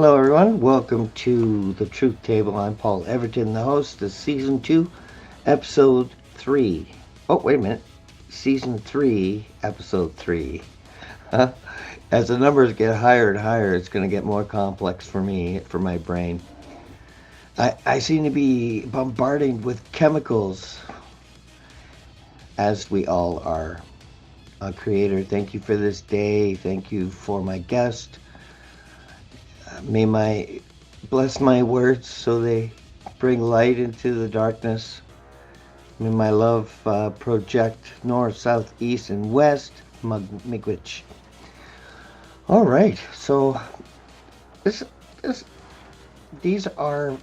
Hello, everyone. Welcome to the Truth Table. I'm Paul Everton, the host of Season 2, Episode 3. Oh, wait a minute. Season 3, Episode 3. As the numbers get higher and higher, it's going to get more complex for me, for my brain. I seem to be bombarded with chemicals, as we all are. Creator, thank you for this day. Thank you for my guest. May my bless my words so they bring light into the darkness. May my love project north, south, east, and west. Miigwech. All right, so this, this, these are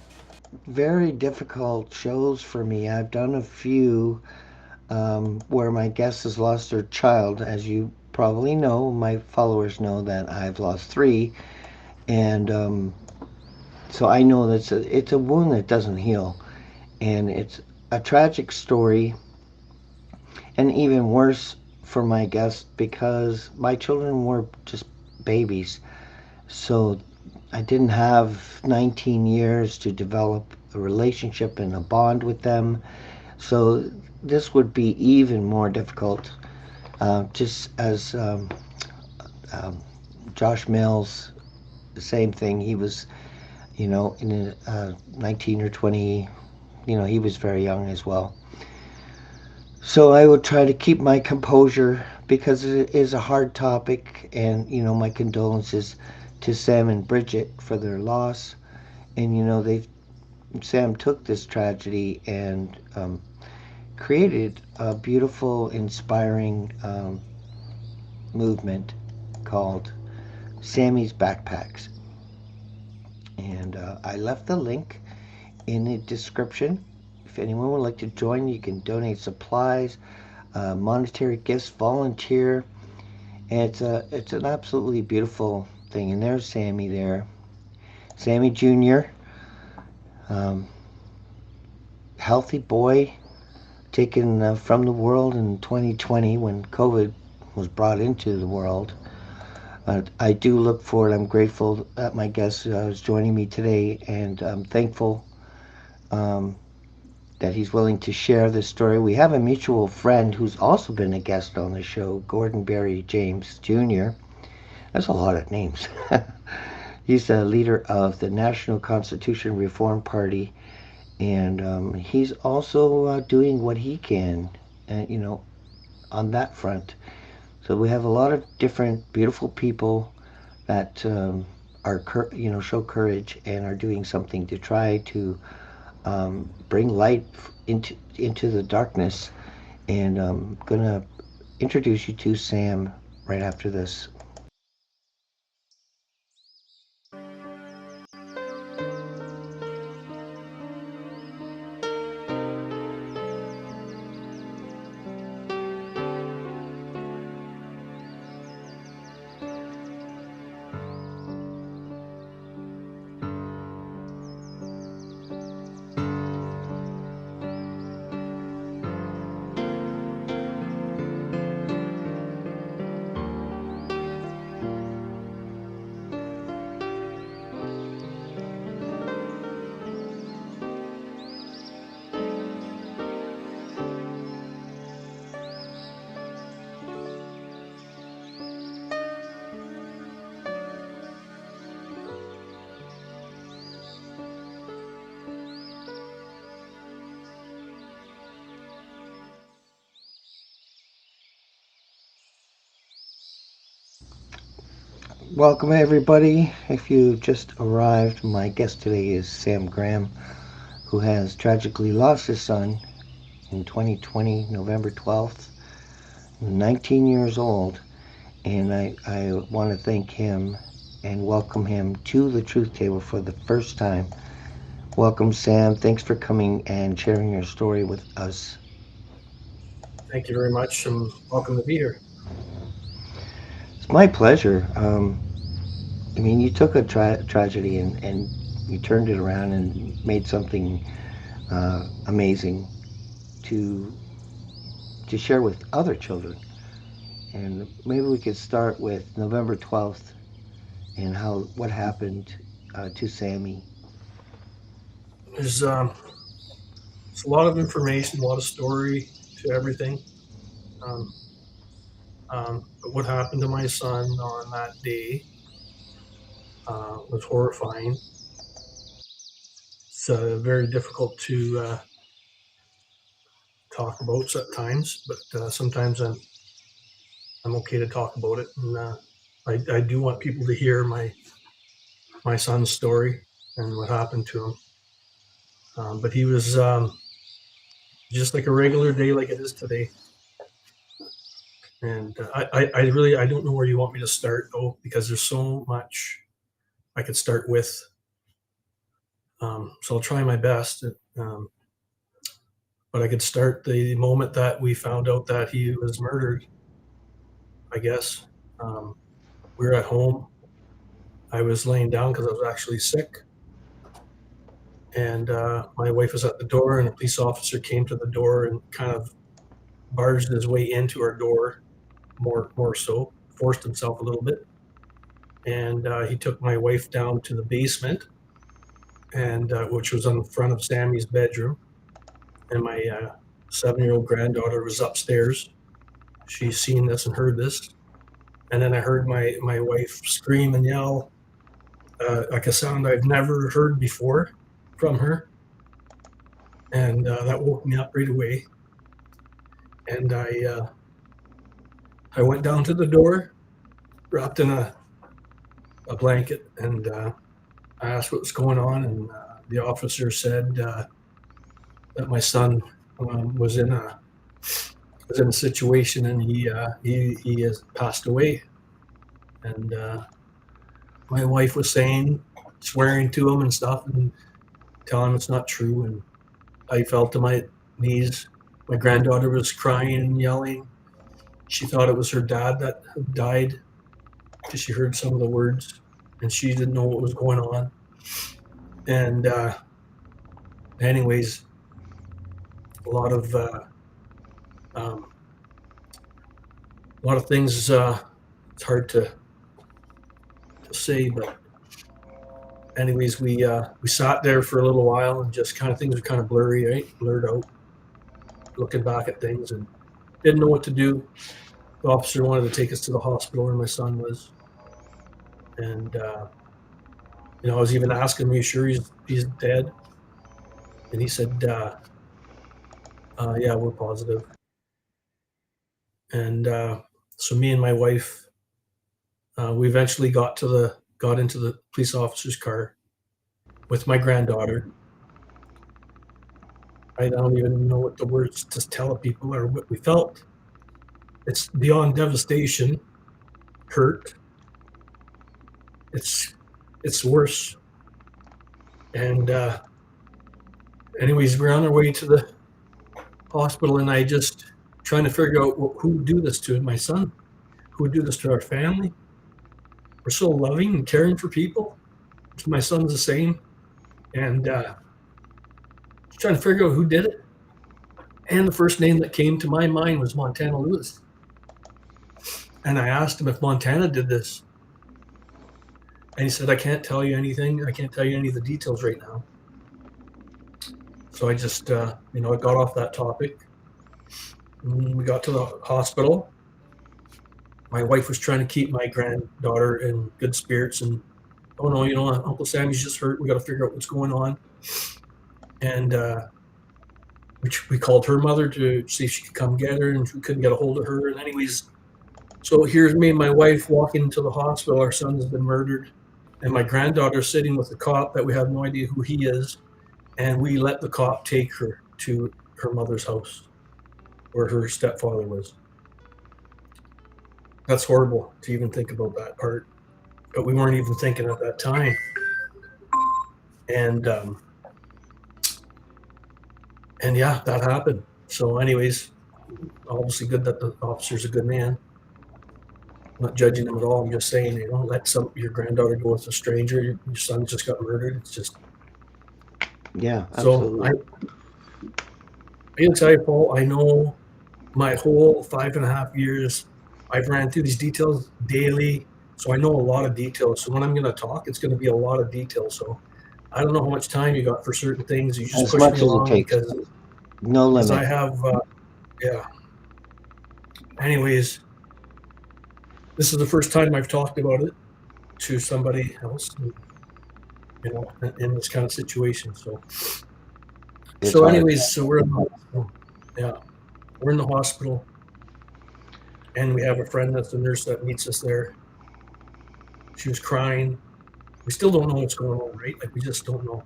very difficult shows for me. I've done a few where my guest has lost their child. As you probably know, my followers know that I've lost three, and so I know that it's a wound that doesn't heal, and it's a tragic story, and even worse for my guest because my children were just babies. So I didn't have 19 years to develop a relationship and a bond with them. So this would be even more difficult. Just as um, Josh Mills, the same thing. He was, in 19 or 20. He was very young as well. So I will try to keep my composure because it is a hard topic, and my condolences to Sam and Bridget for their loss. And they Sam took this tragedy and created a beautiful, inspiring movement called Sammy's Backpacks. And I left the link in the description. If anyone would like to join, you can donate supplies, monetary gifts, volunteer. And it's an absolutely beautiful thing. And there's Sammy there, Sammy Jr. Um, Healthy boy, taken from the world in 2020 when COVID was brought into the world. I do look forward. I'm grateful that my guest is joining me today, and I'm thankful um, that he's willing to share this story. We have a mutual friend who's also been a guest on the show, Gordon Berry James Jr. That's a lot of names. He's the leader of the National Constitution Reform Party, and he's also doing what he can, on that front. So we have a lot of different beautiful people that are, show courage and are doing something to try to bring light into the darkness. And I'm gonna introduce you to Sam right after this. Welcome everybody. If you just arrived, my guest today is Sam Graham, who has tragically lost his son in 2020, November 12th, 19 years old. And I want to thank him and welcome him to the Truth Table for the first time. Welcome, Sam. Thanks for coming and sharing your story with us. Thank you very much. I'm welcome to be here. It's my pleasure. I mean, you took a tragedy and you turned it around and made something amazing to to share with other children. And maybe we could start with November 12th and how what happened to Sammy? There's it's a lot of information, a lot of story to everything. Um, but what happened to my son on that day was horrifying. It's very difficult to talk about at times, but sometimes I'm okay to talk about it, and I do want people to hear my son's story and what happened to him. But he was just like a regular day, like it is today. And I really I don't know where you want me to start though, because there's so much I could start with. So I'll try my best. Um, but I could start the moment that we found out that he was murdered. I guess we were at home. I was laying down because I was actually sick, and my wife was at the door, and a police officer came to the door and kind of barged his way into our door, more so, forced himself a little bit, and he took my wife down to the basement, and which was on the front of Sammy's bedroom, and my 7-year-old granddaughter was upstairs. She's seen this and heard this, and then I heard my wife scream and yell, like a sound I've never heard before from her, and that woke me up right away. And I went down to the door, wrapped in a blanket, and I asked what was going on, and the officer said that my son was in a situation, and he has passed away. And my wife was swearing to him and stuff, and telling him it's not true. And I fell to my knees. My granddaughter was crying and yelling. She thought it was her dad that had died because she heard some of the words, and she didn't know what was going on. And anyways, a lot of things. It's hard to say, but anyways, we sat there for a little while, and just kind of things were kind of blurry, right? Blurred out, looking back at things, and didn't know what to do. The officer wanted to take us to the hospital where my son was, and I was even asking him, "Are you sure he's dead?" And he said, "Yeah, we're positive." And so me and my wife, we eventually got into the police officer's car with my granddaughter. I don't even know what the words to tell people or what we felt. It's beyond devastation, hurt. It's worse. And anyways, we're on our way to the hospital, and I just trying to figure out who would do this to my son, who would do this to our family. We're so loving and caring for people. My son's the same, and trying to figure out who did it. And the first name that came to my mind was Montana Lewis. And I asked him if Montana did this. And he said, "I can't tell you anything. I can't tell you any of the details right now." So I just, I got off that topic. We got to the hospital. My wife was trying to keep my granddaughter in good spirits, and, "Oh no, Uncle Sammy's just hurt. We got to figure out what's going on." And we called her mother to see if she could come get her, and we couldn't get a hold of her. And anyways, so here's me and my wife walking into the hospital. Our son has been murdered, and my granddaughter sitting with a cop that we have no idea who he is. And we let the cop take her to her mother's house where her stepfather was. That's horrible to even think about that part, but we weren't even thinking at that time. And yeah, that happened. So anyways, obviously good that the officer's a good man. I'm not judging him at all. I'm just saying, let your granddaughter go with a stranger. Your son just got murdered. It's just, Yeah, so absolutely. I can tell you, Paul, I know my whole 5.5 years, I've ran through these details daily. So I know a lot of details. So when I'm going to talk, it's going to be a lot of detail. So I don't know how much time you got for certain things. You just As push me much as it along takes. No because I limit. have yeah. Anyways, this is the first time I've talked about it to somebody else, in this kind of situation. It's So hard. anyways, so we're in the hospital. Yeah, we're in the hospital, and we have a friend that's a nurse that meets us there. She was crying. We still don't know what's going on, right? Like we just don't know.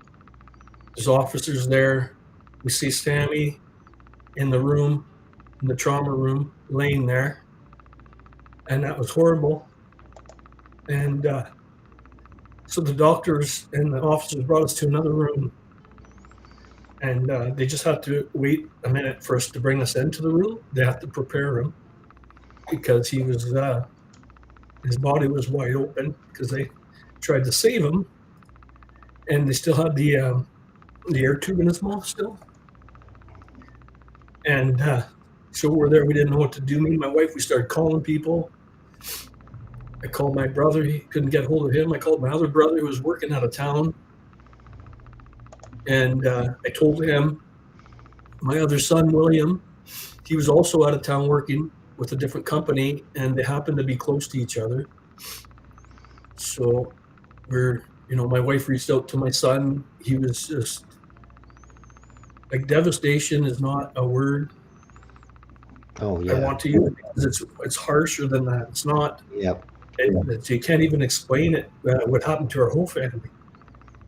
There's officers there. We see Sammy in the room, in the trauma room, laying there, and that was horrible. And so the doctors and the officers brought us to another room, and they just have to wait a minute for us to bring us into the room. They have to prepare him because his body was wide open because they tried to save him, and they still had the air tube in his mouth still. And so we're there. We didn't know what to do. Me and my wife, we started calling people. I called my brother. He couldn't get hold of him. I called my other brother who was working out of town, and I told him. My other son, William, he was also out of town working with a different company, and they happened to be close to each other. So my wife reached out to my son. He was just like, devastation is not a word Oh I yeah. want to use because it's harsher than that. It's not. Yep. You can't even explain it. What happened to our whole family,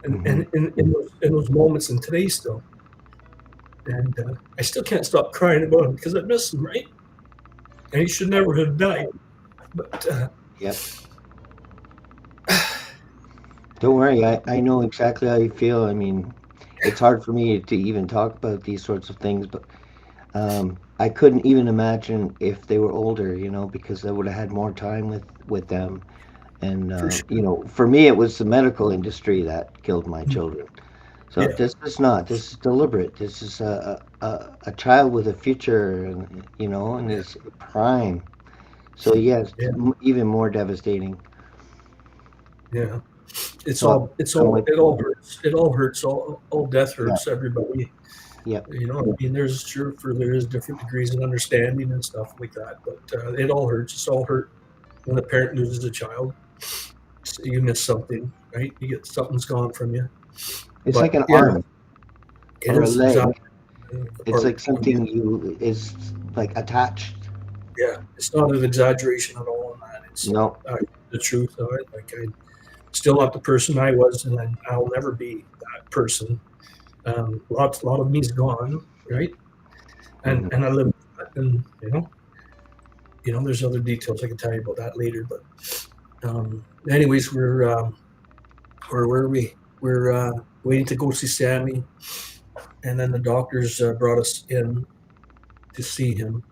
and Hmm. and in those moments, and today still, and I still can't stop crying about him because I miss him, right? And he should never have died. But Yep. Don't worry. I know exactly how you feel. I mean, it's hard for me to even talk about these sorts of things, but I couldn't even imagine if they were older, because I would have had more time with them. And for sure, for me, it was the medical industry that killed my children. So yeah, this is not. This is deliberate. This is a child with a future, and in yeah, his prime. So yes, yeah, even more devastating. yeah. It's So all it's I'm all with it you. all hurts. It all hurts. All death Yeah. hurts everybody. Yep. I mean, there is different degrees of understanding and stuff like that, but it all hurts. It's all hurt when a parent loses a child. So you miss something, right? You get something's gone from you. It's like But an yeah, arm it or a is exactly leg. the It's part. like something you is like attached. Yeah, it's not an exaggeration at all, man. It's No. the truth of it. Like, I'm still not the person I was, and I'll never be that person. A lot of me's gone, right? And Hmm. I live with that, and there's other details I can tell you about that later. But anyways, where are we? We're waiting to go see Sammy, and then the doctors brought us in to see him.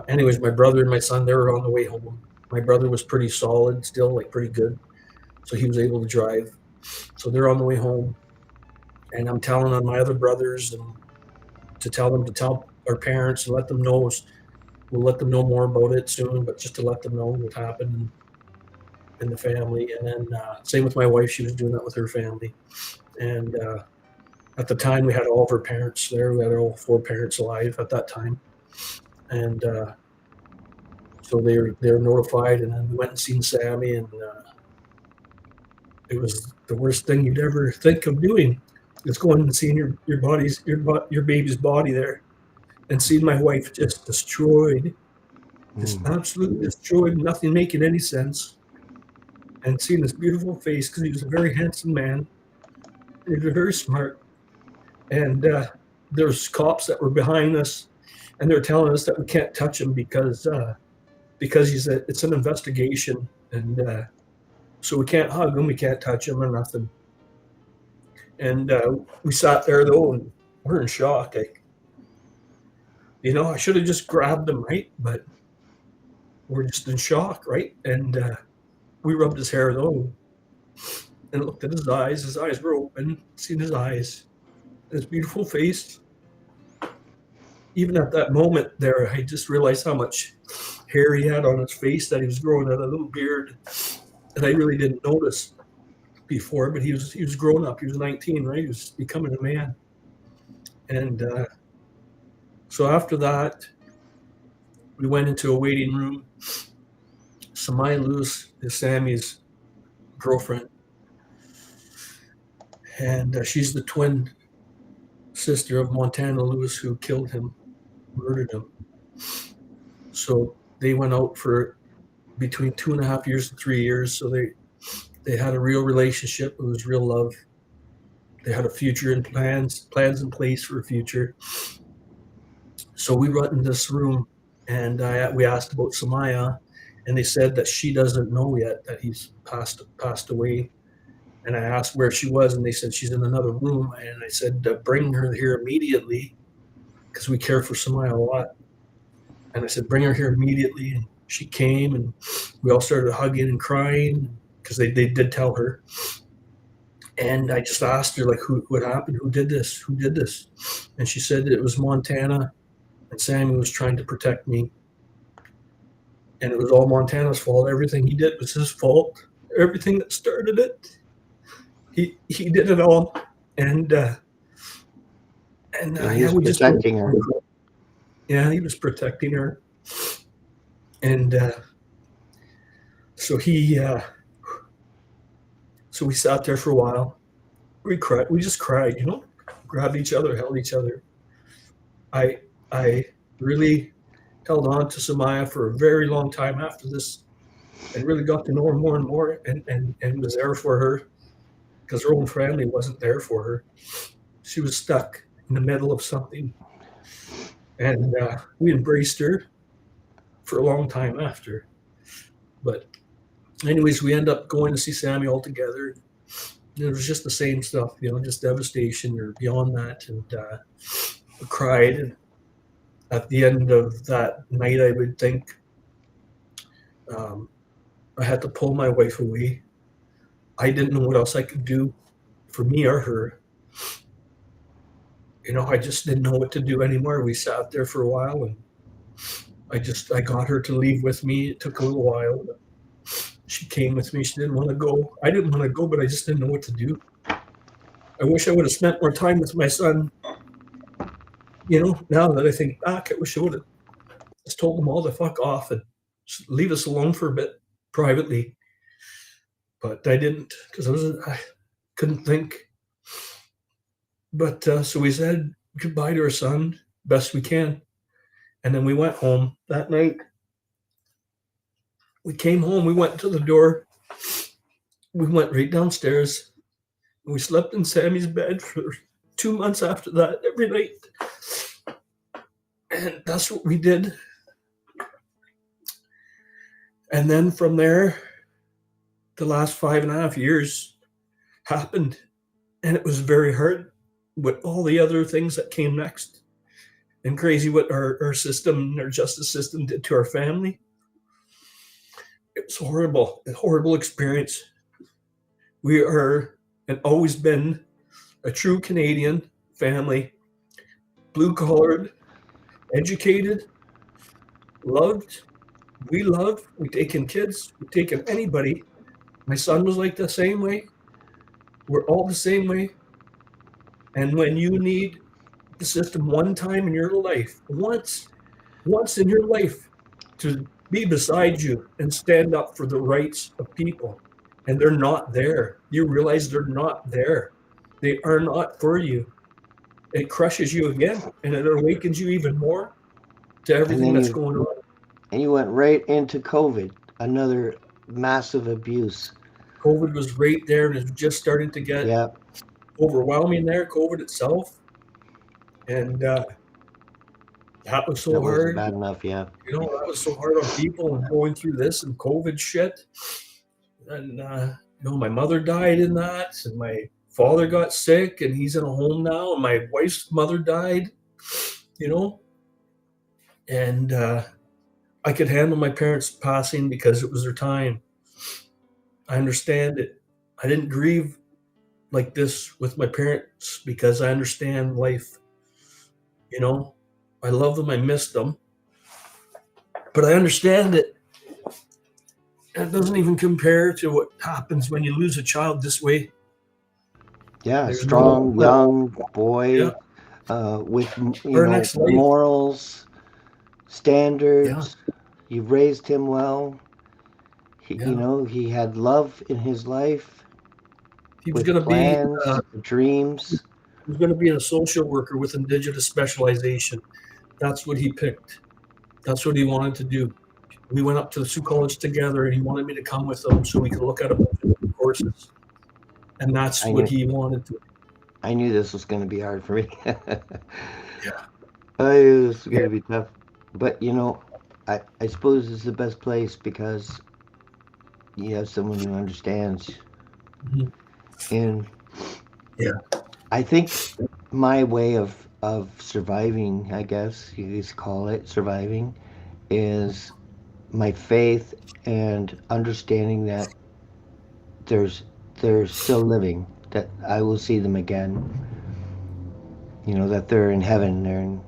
Anyways, my brother and my son, they were on the way home. My brother was pretty solid, still like pretty good, so he was able to drive. So they're on the way home, and I'm telling on my other brothers and to tell them to tell our parents and let them know. We'll let them know more about it soon, but just to let them know what happened in the family. And then same with my wife, she was doing that with her family. And at the time, we had all of her parents there. We had all four parents alive at that time, and so they were notified. And then we went and seen Sammy, and it was the worst thing you'd ever think of doing. Is going and seeing your baby's body there, and seeing my wife just Mm. absolutely destroyed, nothing making any sense, and seeing this beautiful face because he was a very handsome man. He was very smart, and there's cops that were behind us, and they're telling us that we can't touch him because it's an investigation, and so we can't hug him, we can't touch him or nothing. And we sat there though, and we're in shock. I should have just grabbed him, right? But we're just in shock, right? And we rubbed his hair though, and looked at his eyes. His eyes were open, seen his eyes, his beautiful face. even at that moment there, I just realized how much hair he had on his face, that he was growing out a little beard, and I really didn't notice before. But he was growing up. He was 19, right? He was becoming a man, and so after that, we went into a waiting room. Samaya Lewis is Sammy's girlfriend, and she's the twin sister of Montana Lewis, who killed him, murdered him. So they went out for between 2.5 years and 3 years. So they had a real relationship. It was real love. They had a future and plans in place for a future. So we went in this room, and we asked about Samaya, and they said that she doesn't know yet that he's passed away. And I asked where she was, and they said she's in another room. And I said, bring her here immediately, because we care for Samaya a lot. And I said, bring her here immediately. And she came, and we all started hugging and crying, because they did tell her. And I just asked her, like, what happened? Who did this? Who did this? And she said that it was Montana, and Sammy was trying to protect me. And it was all Montana's fault. Everything he did was his fault. Everything that started it, he did it all. And he was we just went. protecting her. Yeah, he was protecting her. And so we sat there for a while. We cried. We just cried, grabbed each other, held each other. I really held on to Samaya for a very long time after this, and really got to know her more and more, and was there for her, because her own family wasn't there for her. She was stuck in the middle of something, and we embraced her for a long time after. But anyways, we end up going to see Sammy all together. It was just the same stuff, just devastation or beyond that. And we cried. And at the end of that night, I would think I had to pull my wife away. I didn't know what else I could do for me or her. I just didn't know what to do anymore. We sat there for a while, and I got her to leave with me. It took a little while. But she came with me. She didn't want to go. I didn't want to go, but I just didn't know what to do. I wish I would have spent more time with my son. Now that I think back, I wish I would have just told them all to fuck off and leave us alone for a bit privately. But I didn't, because I couldn't think. But so we said goodbye to our son best we can. And then we went home that night. We came home. We went to the door. We went right downstairs. We slept in Sammy's bed for 2 months after that, every night. And that's what we did. And then from there, the last 5.5 years happened. And it was very hard with all the other things that came next. And crazy what our system, our justice system did to our family. It was horrible, a horrible experience. We are, and always been, a true Canadian family, blue-collared, educated, loved. We've taken kids, we've taken anybody. My son was like the same way. We're all the same way. And when you need the system one time in your life, once in your life, to be beside you and stand up for the rights of people, and they're not there, you realize they're not there. They are not for you. It crushes you again, and it awakens you even more to everything that's going on. And you went right into COVID, another massive abuse. COVID was right there, and it's just starting to get overwhelming there, COVID itself. And that was so hard. Bad enough, yeah. That was so hard on people, and going through this and COVID shit. And, my mother died in that, and my father got sick, and he's in a home now, and my wife's mother died, and I could handle my parents passing because it was their time. I understand it. I didn't grieve like this with my parents because I understand life, I love them. I miss them. But I understand that it doesn't even compare to what happens when you lose a child this way. Yeah, There's no, strong young yeah, boy with our next life. morals, Yeah, standards. You've raised him well. yeah. He had love in his life He was with going to be, plans, dreams. he was going to be a social worker with Indigenous specialization. That's what he picked. That's what he wanted to do. We went up to the Sioux College together, and he wanted me to come with him so we could look at a bunch of different courses. And that's I what knew he wanted to. I knew this was going to be hard for me. Yeah, I knew this was yeah. going to be tough. But I suppose it's the best place because you have someone who understands. Mhm. And Yeah. I think my way of surviving, I guess you could call it surviving, is my faith and understanding that there's they're still living, that I will see them again. That they're in heaven, they're in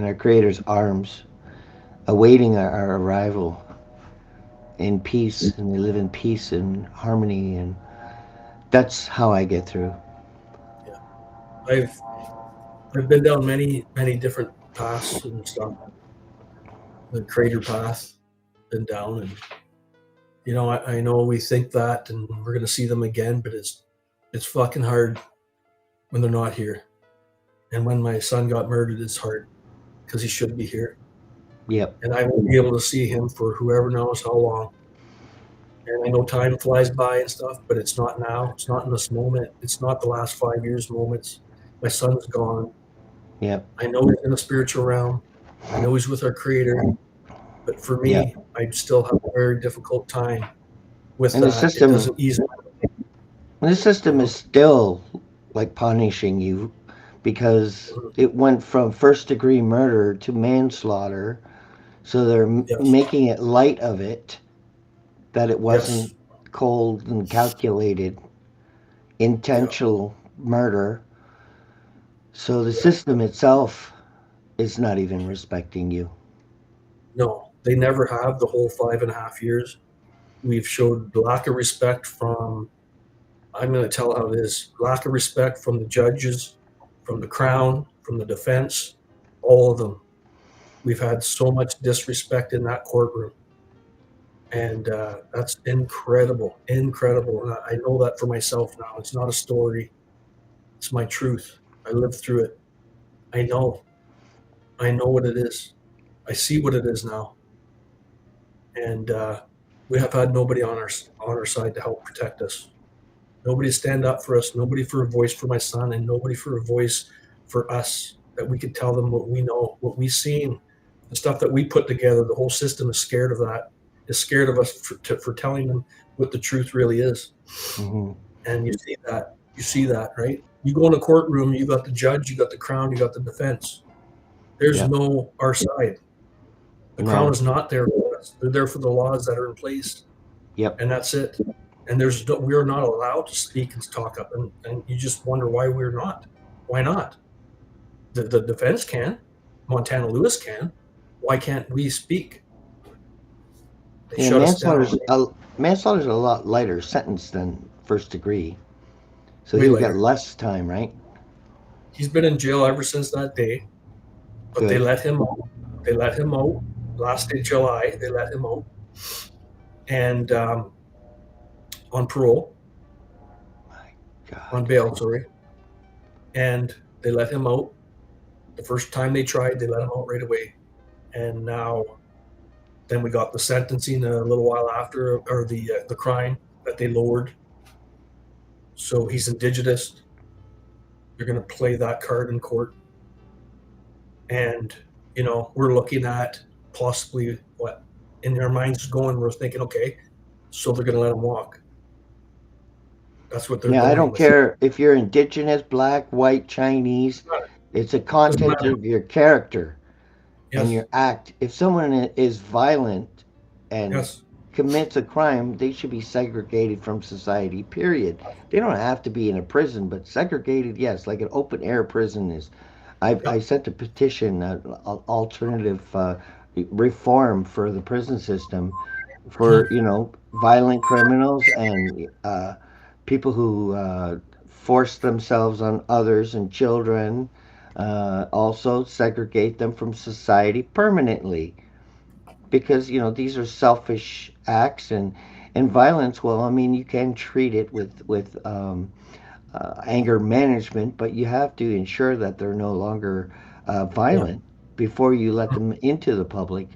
our Creator's arms, awaiting our arrival in peace, and they live in peace and harmony, and that's how I get through. Yeah. I've I've been down many different paths and stuff. The crater path, been down, and I know we think that, and we're gonna see them again, but it's fucking hard when they're not here. And when my son got murdered, it's hard because he should be here, Yep, and I won't be able to see him for whoever knows how long. And I know time flies by and stuff, but it's not now. It's not in this moment. It's not the last 5 years moments. My son's gone. yep, I know he's in the spiritual realm. I know he's with our Creator. But for yep. me, I still have a very difficult time with And the that. It system, doesn't ease the you system is know. still like punishing you because Mhm. it went from first degree murder to manslaughter. So they're Yes, making it light of it, that it wasn't yes, cold and calculated, yeah, intentional murder. So the yeah. system itself is not even respecting you. No, they never have the whole 5.5 years. We've showed lack of respect from, I'm going to tell how it is, lack of respect from the judges, from the Crown, from the defense, all of them. We've had so much disrespect in that courtroom. And that's incredible, incredible. And I know that for myself now. It's not a story. It's my truth. I lived through it. I know. I know what it is. I see what it is now. And we have had nobody on our side to help protect us. Nobody to stand up for us. Nobody for a voice for my son, and nobody for a voice for us that we could tell them what we know, what we've seen, the stuff that we put together. The whole system is scared of that. Is scared of us for telling them what the truth really is. Hmm. And you see that. You see that, right? You go in a courtroom, you got the judge, you got the Crown, you got the defense. There's Yep. no our side. The Crown No. is not there for us. They're there for the laws that are in place, Yep. and that's it. And we're not allowed to speak and talk up, and you just wonder why we're not. Why not? The defense can, Montana Lewis can. Why can't we speak? They Yeah, shut us down. manslaughter's a lot lighter sentence than first degree. So Way he would get later. less time, right? He's been in jail ever since that day, but they Good. let him out. They let him out last day July. They let him out, and on parole, My God. on bail, sorry, and they let him out. The first time they tried, they let him out right away, and now then we got the sentencing a little while after, or the crime that they lowered. So he's indigenous. They're going to play that card in court, and we're looking at possibly what in our minds going. We're thinking, okay, so they're going to let him walk. That's what they're Yeah, I going don't with. care if you're indigenous, black, white, Chinese. It's a Doesn't content matter. of your character and Yes, your act. If someone is violent and yes, commits a crime, they should be segregated from society, period. They don't have to be in a prison, but segregated, yes, like an open air prison is. I Yep. sent a petition, alternative reform for the prison system, for violent criminals and people who force themselves on others and children. Also, segregate them from society permanently, because these are selfish acts, and violence. Well, I mean, you can treat it with anger management, but you have to ensure that they're no longer Yeah. violent before you let them into the public.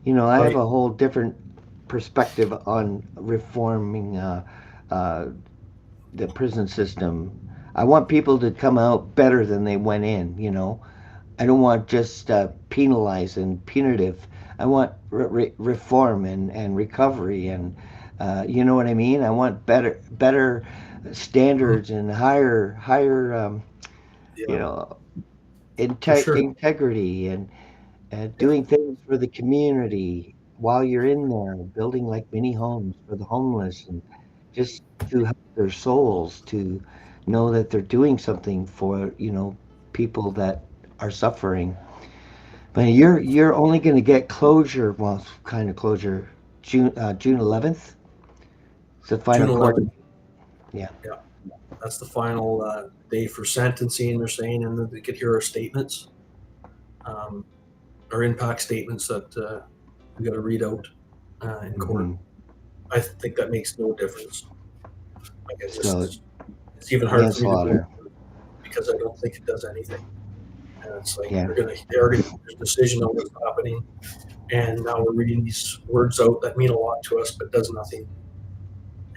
I have Right. a whole different perspective on reforming uh, the prison system. I want people to come out better than they went in. I don't want just penalize and punitive. I want reform and recovery, and you know what I mean. I want better Mhm. standards and higher you Yeah, know for sure. integrity, and Yeah. doing things for the community while you're in there, building like mini homes for the homeless, and just to help their souls to know that they're doing something for people that are suffering. But you're only going to get closure, well, kind of closure, June 11th. It's the final June court. 11th. Yeah. Yeah. That's the final day for sentencing, they're saying, and then they could hear our statements, um, our impact statements that we got to read out in court. Hmm. I think that makes no difference. Like I So just, it's even hard for me to believe manslaughter. because I don't think it does anything. And it's like Yeah. they already there's a decision on what's happening, and now we're reading these words out that mean a lot to us, but does nothing.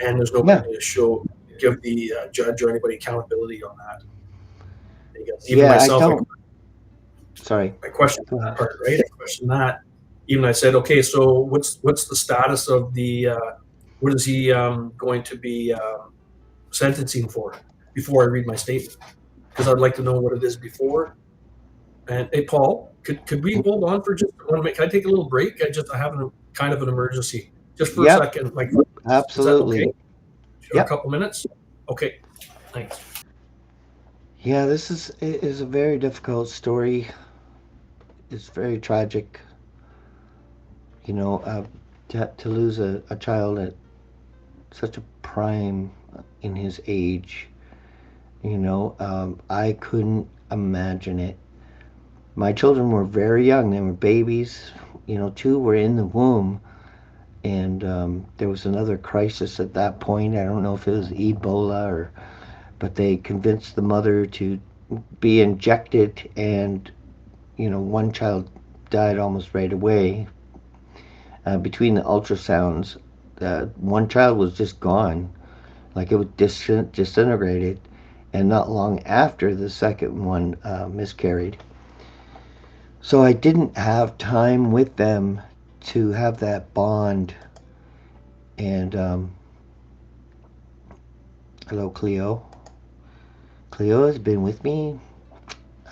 And there's nobody Yeah. to give the judge or anybody accountability on that. Because even Yeah. I myself, don't. Sorry. I questioned Go that ahead. part, right? I questioned that. Even I said, okay, so what's the status of the what is he going to be sentencing for before I read my statement? Because I'd like to know what it is before. And hey, Paul, could we hold on for just one minute? Can I take a little break? I have kind of an emergency, just for a Yep. second. Like, is that okay? Absolutely. A Yep. couple minutes? Okay, thanks. Yeah. This is a very difficult story. It's very tragic. You know, uh, to lose a child at such a prime in his age. I couldn't imagine it. My children were very young. They were babies. Two were in the womb, and there was another crisis at that point. I don't know if it was Ebola, but they convinced the mother to be injected, and one child died almost right away. Between the ultrasounds, one child was just gone, like it was disintegrated, and not long after the second one miscarried. So I didn't have time with them to have that bond. And hello, Cleo. Cleo has been with me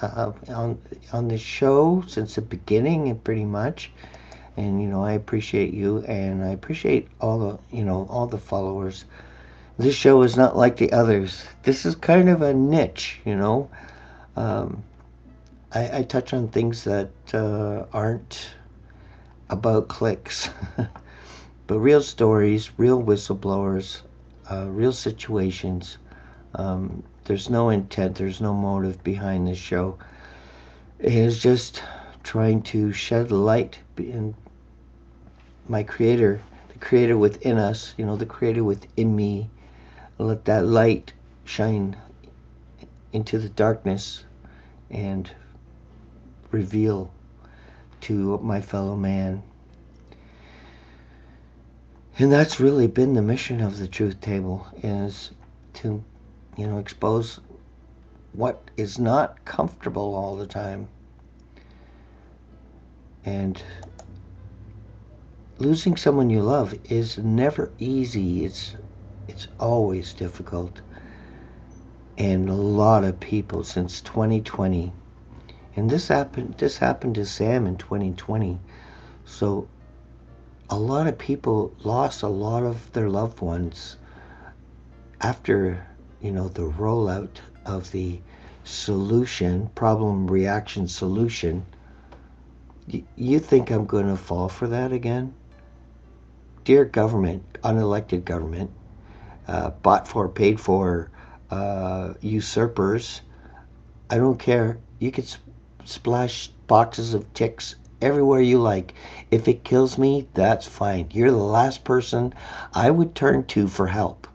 on this show since the beginning, and pretty much. And I appreciate you, and I appreciate all the followers. This show is not like the others. This is kind of a niche. Um, I touch on things that aren't about clicks, but real stories, real whistleblowers, real situations. There's no intent, there's no motive behind this show. It is just trying to shed light in my creator, the creator within us, the creator within me. Let that light shine into the darkness and reveal to my fellow man. And that's really been the mission of the truth table, is to expose what is not comfortable all the time. And losing someone you love is never easy. It's always difficult. And a lot of people since 2020, and this happened to Sam in 2020. So a lot of people lost a lot of their loved ones after the rollout of the solution, problem, reaction, solution. You think I'm going to fall for that again? Dear government, unelected government, bought for, paid for usurpers, I don't care. You can splash boxes of ticks everywhere you like. If it kills me, that's fine. You're the last person I would turn to for help.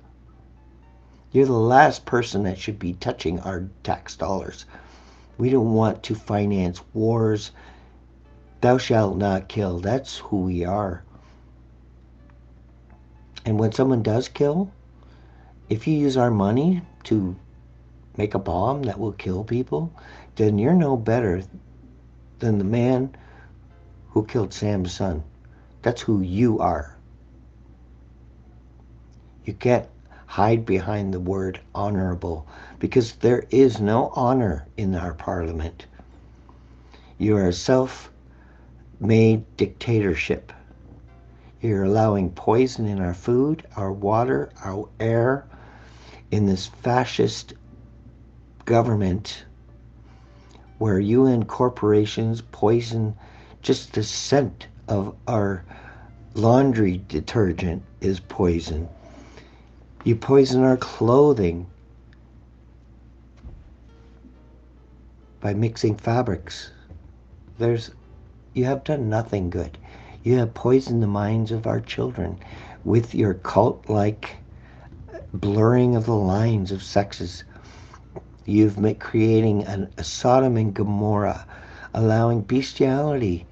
You're the last person that should be touching our tax dollars. We don't want to finance wars. Thou shalt not kill. That's who we are. And when someone does kill, if you use our money to make a bomb that will kill people, then you're no better than the man who killed Sam's son. That's who you are. You can't hide behind the word honorable because there is no honor in our parliament. You are a self made dictatorship. You're allowing poison in our food, our water, our air, in this fascist government where UN corporations poison just the scent of our laundry detergent is poison. You poison our clothing by mixing fabrics. There's you have done nothing good. You have poisoned the minds of our children with your cult-like blurring of the lines of sexes. You've made creating a Sodom and Gomorrah, allowing bestiality.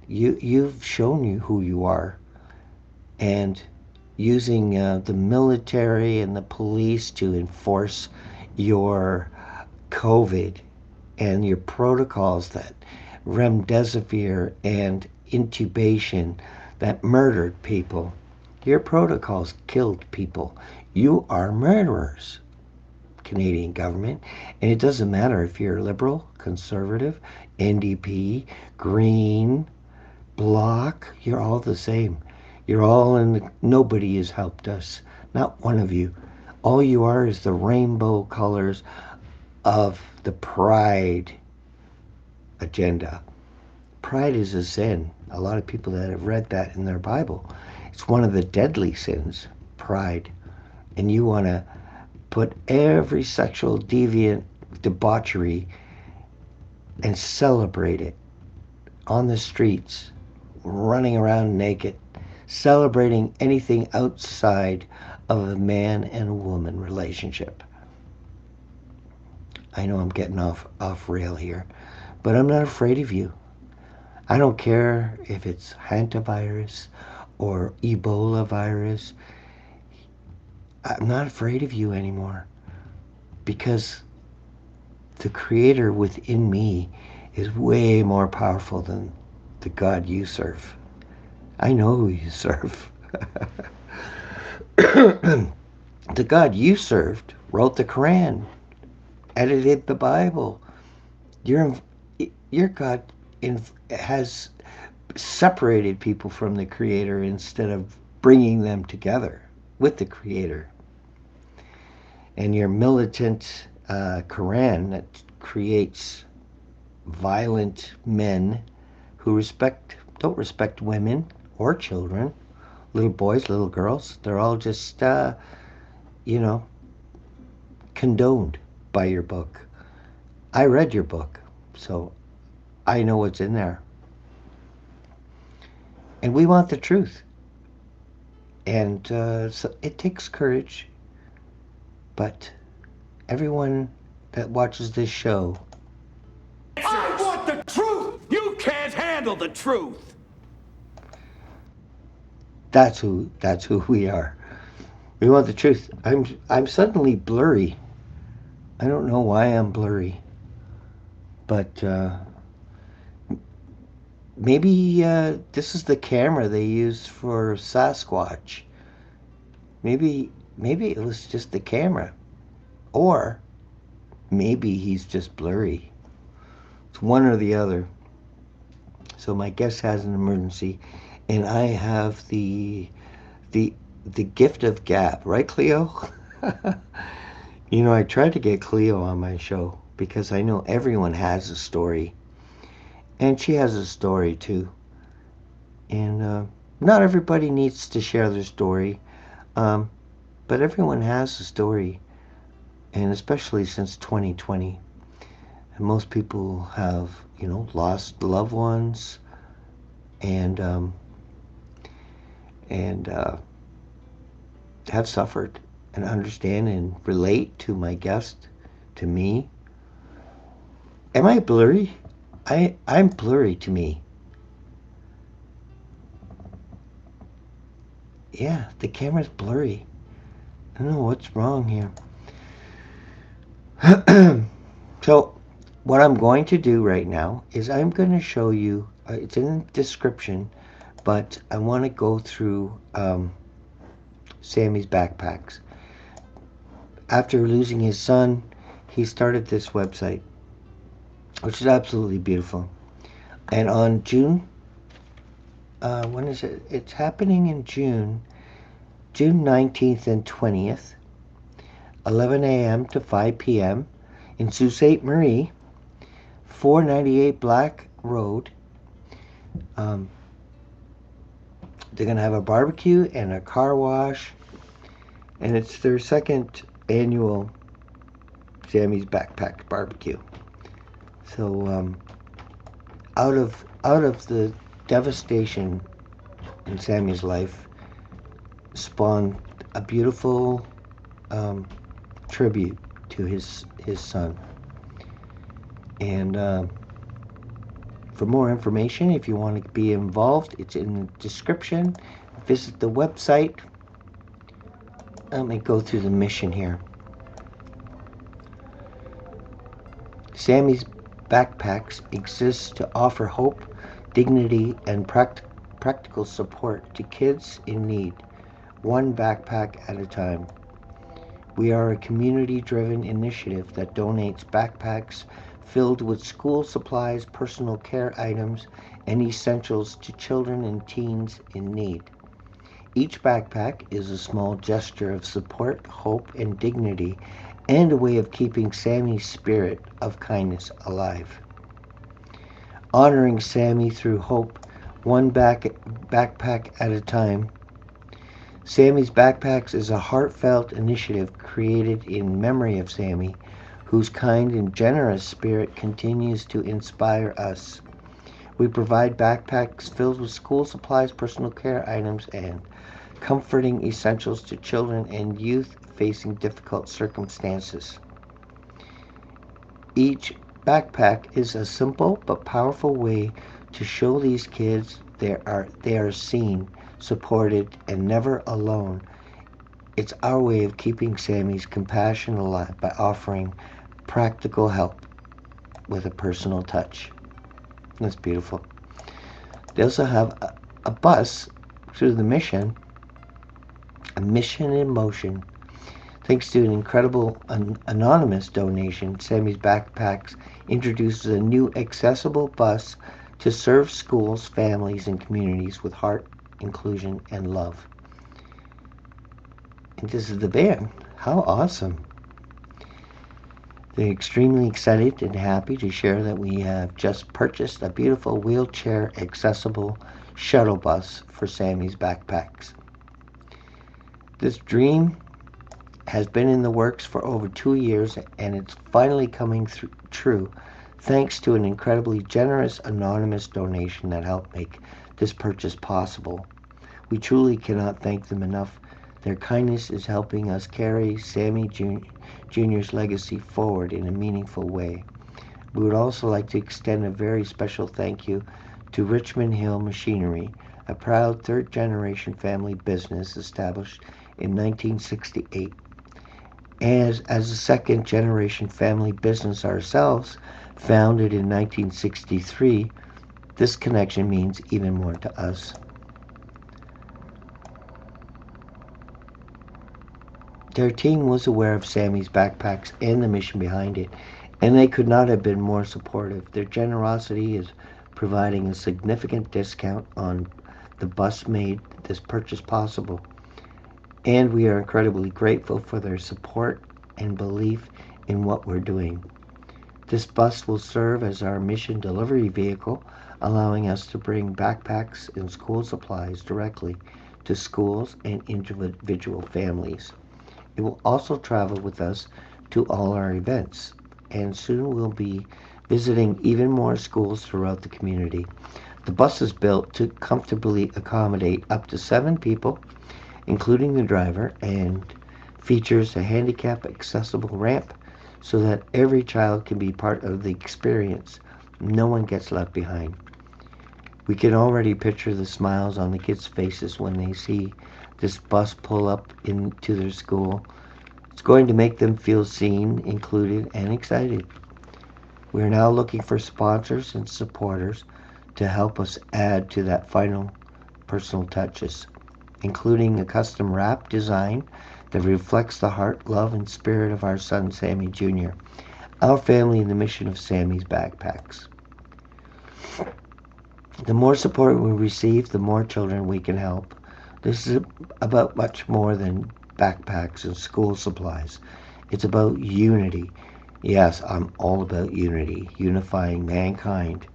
You've shown you who you are, and using the military and the police to enforce your COVID and your protocols that remdesivir and intubation that murdered people. Your protocols killed people. You are murderers, Canadian government. And it doesn't matter if you're liberal, conservative, NDP, Green, Bloc, you're all the same. You're all in the, nobody has helped us. Not one of you. All you are is the rainbow colors of the pride agenda. Pride is a sin. A lot of people that have read that in their Bible. It's one of the deadly sins, pride. And you want to put every sexual deviant debauchery and celebrate it on the streets, running around naked, celebrating anything outside of a man and a woman relationship. I know I'm getting off rail here, but I'm not afraid of you. I don't care if it's hantavirus or Ebola virus. I'm not afraid of you anymore because the creator within me is way more powerful than the God you serve. I know who you serve. The God you served wrote the Quran, edited the Bible. Your your God has separated people from the Creator instead of bringing them together with the Creator. And your militant Quran that creates violent men who don't respect women or children, little boys, little girls. They're all just you know condoned by your book. I read your book, so I know what's in there. And we want the truth. And so it takes courage, but everyone that watches this show, I want the truth! You can't handle the truth! that's who we are. We want the truth. I'm suddenly blurry. I don't know why I'm blurry, but maybe this is the camera they used for Sasquatch. Maybe it was just the camera, or maybe he's just blurry. It's one or the other. So my guest has an emergency, and I have the the gift of gab, right, Cleo? You know, I tried to get Cleo on my show because I know everyone has a story, and she has a story too. And not everybody needs to share their story, um, but everyone has a story, and especially since 2020, and most people have, lost loved ones, and and have suffered, and understand and relate to my guest, to me. Am I blurry? I'm blurry to me. Yeah, the camera's blurry. I don't know what's wrong here. So, what I'm going to do right now is I'm going to show you, it's in the description, but I want to go through Sammy's backpacks. After losing his son, he started this website, which is absolutely beautiful. And on June, when is it? It's happening in June 19th and 20th, 11 a.m. to 5 p.m. in Sault Ste. Marie, 498 Black Road. Um, they're going to have a barbecue and a car wash, and it's their second annual Sammy's Backpack Barbecue. So out of the devastation in Sammy's life spawned a beautiful um, tribute to his son. And for more information, if you want to be involved, it's in the description. Visit the website. Let me go through the mission here. Sammy's Backpacks exists to offer hope, dignity, and practical support to kids in need, one backpack at a time. We are a community-driven initiative that donates backpacks filled with school supplies, personal care items, and essentials to children and teens in need. Each backpack is a small gesture of support, hope, and dignity, and a way of keeping Sammy's spirit of kindness alive. Honoring Sammy through hope, one backpack at a time. Sammy's Backpacks is a heartfelt initiative created in memory of Sammy, whose kind and generous spirit continues to inspire us. We provide backpacks filled with school supplies, personal care items, and comforting essentials to children and youth facing difficult circumstances. Each backpack is a simple but powerful way to show these kids they are seen, supported, and never alone. It's our way of keeping Sammy's compassion alive by offering practical help with a personal touch. That's beautiful. They also have a bus through the mission, a mission in motion. Thanks to an incredible anonymous donation, Sammy's Backpacks introduces a new accessible bus to serve schools, families, and communities with heart, inclusion, and love. And this is the van. How awesome! They're extremely excited and happy to share that we have just purchased a beautiful wheelchair accessible shuttle bus for Sammy's Backpacks. This dream has been in the works for over 2 years, and it's finally coming true thanks to an incredibly generous anonymous donation that helped make this purchase possible. We truly cannot thank them enough. Their kindness is helping us carry Sammy Jr.'s legacy forward in a meaningful way. We would also like to extend a very special thank you to Richmond Hill Machinery, a proud third-generation family business established in 1968. As a second-generation family business ourselves, founded in 1963, this connection means even more to us. Their team was aware of Sammy's Backpacks and the mission behind it, and they could not have been more supportive. Their generosity is providing a significant discount on the bus made this purchase possible, and we are incredibly grateful for their support and belief in what we're doing. This bus will serve as our mission delivery vehicle, allowing us to bring backpacks and school supplies directly to schools and individual families. It will also travel with us to all our events, and soon we'll be visiting even more schools throughout the community. The bus is built to comfortably accommodate up to 7 people, including the driver, and features a handicap accessible ramp so that every child can be part of the experience. No one gets left behind. We can already picture the smiles on the kids' faces when they see this bus pull up into their school. It's going to make them feel seen, included, and excited. We are now looking for sponsors and supporters to help us add to that final personal touches, including a custom wrap design that reflects the heart, love, and spirit of our son Sammy Jr., our family in the mission of Sammy's Backpacks. The more support we receive, the more children we can help. This is about much more than backpacks and school supplies. It's about unity. Yes, I'm all about unity, unifying mankind.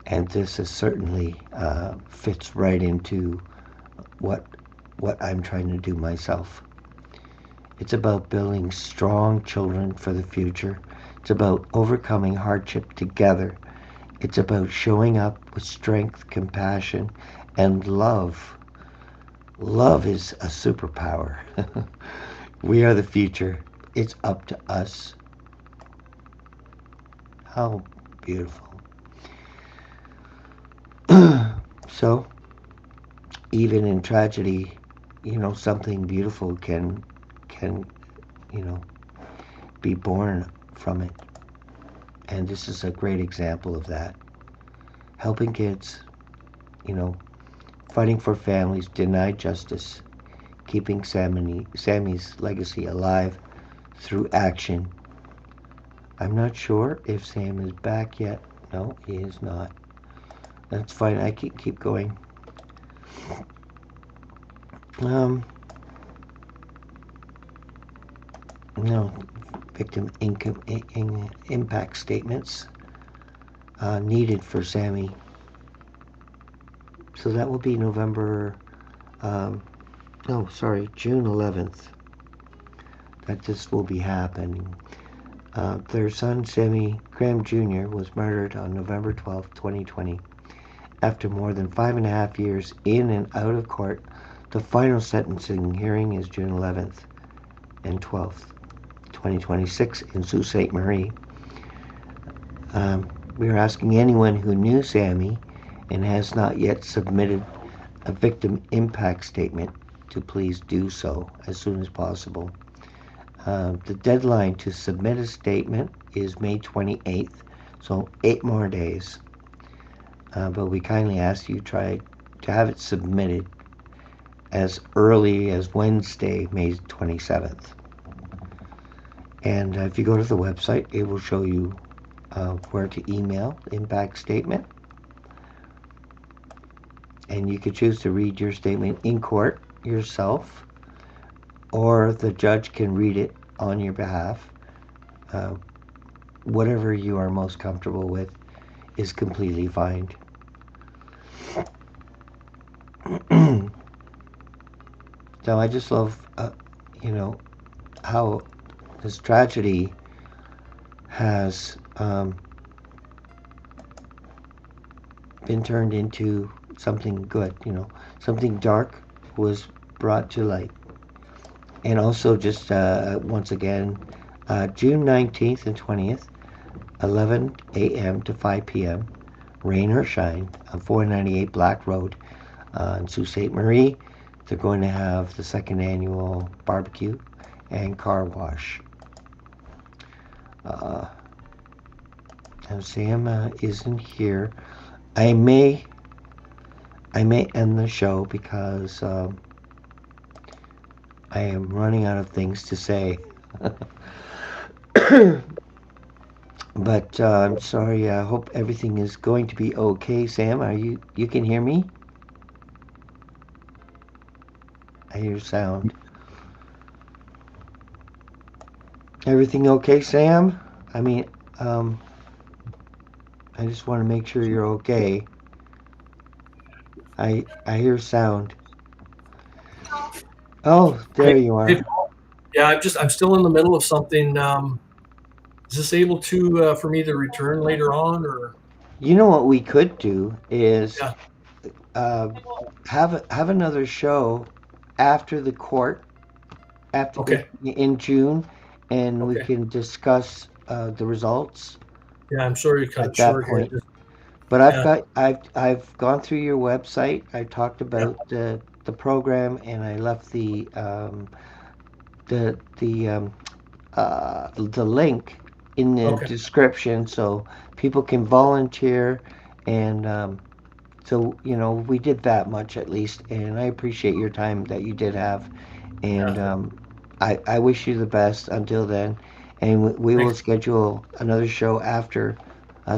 And this is certainly fits right into what what I'm trying to do myself. It's about building strong children for the future. It's about overcoming hardship together. It's about showing up with strength, compassion, and love. Love is a superpower. We are the future. It's up to us. How beautiful. So, even in tragedy, something beautiful can, you know, be born from it. And this is a great example of that. Helping kids, you know, fighting for families denied justice, keeping Sammy's legacy alive through action. I'm not sure if Sam is back yet. No, he is not. That's fine. I keep going. Um, no, victim income impact statements needed for Sammy. So that will be November. Um, no, sorry, June 11th. That this will be happening. Their son, Sammy Graham Jr., was murdered on November 12, 2020. After more than 5.5 years in and out of court, the final sentencing hearing is June 11th and 12th, 2026 in Sault Ste. Marie. We are asking anyone who knew Sammy and has not yet submitted a victim impact statement to please do so as soon as possible. The deadline to submit a statement is May 28th, so 8 more days. But we kindly ask you try to have it submitted as early as Wednesday, May 27th. And if you go to the website, it will show you where to email the impact statement. And you can choose to read your statement in court yourself, or the judge can read it on your behalf. Uh, Whatever you are most comfortable with is completely fine. So I just love, you know, how this tragedy has been turned into something good, something dark was brought to light. And also, just once again, June 19th and 20th, 11 a.m. to 5 p.m., rain or shine, on 498 Black Road in Sault Ste. Marie. They're going to have the second annual barbecue and car wash. Uh, Now Sam isn't here. I may I may end the show because I am running out of things to say. But I'm sorry. I hope everything is going to be okay. Sam, are you can hear me? I hear sound. Everything okay, Sam? I mean, um, I just want to make sure you're okay. I hear sound. Oh, Hey, there you hey, are. Paul. Yeah, I'm still in the middle of something. Is this able to for me to return later on, or You know what we could do is yeah? uh, have another show after the court, after Okay, in June, and we okay. can discuss the results Yeah, I'm sorry to cut at it that short here. point. But I've Yeah, got I've gone through your website. I talked yeah. about the program, and I left the link in the Okay, description so people can volunteer, and so we did that much at least, and I appreciate your time that you did have, and yeah. I wish you the best until then, and we will Thanks. schedule another show after.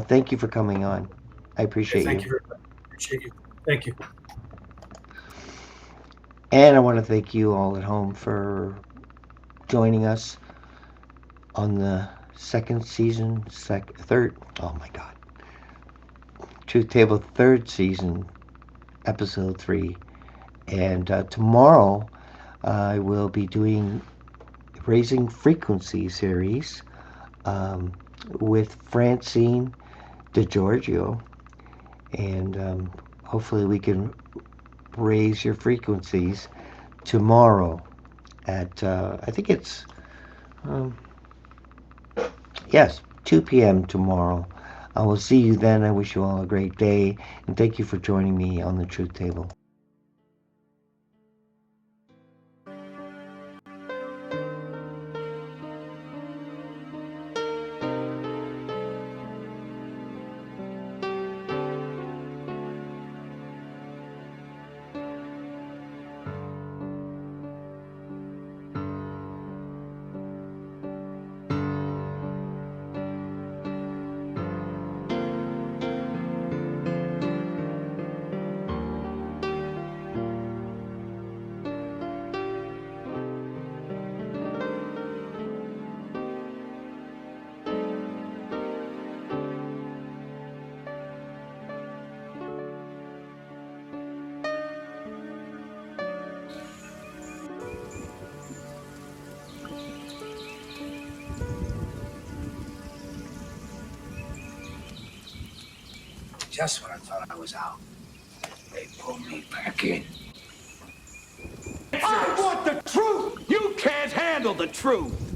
Thank you for coming on. I Okay, appreciate thank you. you very much. Appreciate you. Thank you. And I want to thank you all at home for joining us on the second season, third, oh my God, Truth Table third season, episode 3. And tomorrow I will be doing Raising Frequency series um, with Francine DeGiorgio. And hopefully we can raise your frequencies tomorrow at, I think it's, um, yes, 2 p.m. tomorrow. I will see you then. I wish you all a great day, and thank you for joining me on the Truth Table. Just when I thought I was out, they pulled me back in. I want the truth! You can't handle the truth!